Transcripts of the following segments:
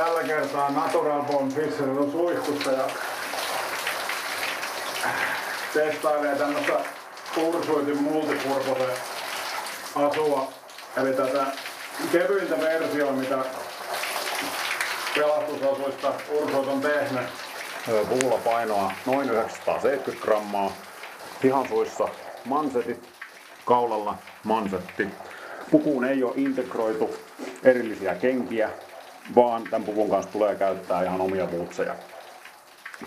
Tällä kertaa Natural Bone Fisherilla suihkussa ja testailee tämmöstä Ursuitin multipurpose asua. Eli tätä kevyintä versiota, mitä pelastusasuista Ursuit on tehnyt. Puulla painoa noin 970 grammaa. Hihansuissa mansetit, kaulalla mansetti. Pukuun ei ole integroitu erillisiä kenkiä, vaan tämän puvun kanssa tulee käyttää ihan omia bootseja.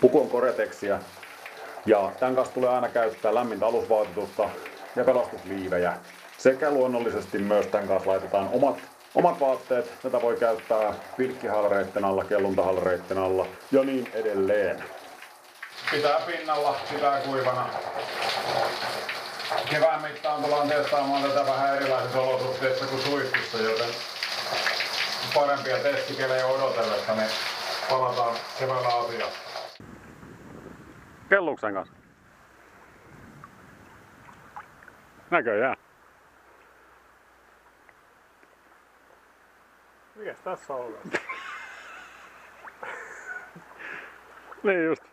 Puku on Gore-Texia ja tämän kanssa tulee aina käyttää lämmintä alusvaatetusta ja pelastusliivejä. Sekä luonnollisesti myös tämän kanssa laitetaan omat vaatteet. Tätä voi käyttää pilkkihalreitten alla, kelluntahalreitten alla ja niin edelleen. Pitää pinnalla, pitää kuivana. Kevään mittaan tullaan testaamaan tätä vähän erilaisissa olosuhteissa kuin suihkussa, joten parempia testikelejä odotellessa, niin palataan keväällä asiaan. Kelluksen kanssa. Näköjään. Mikäs tässä on? Niin just.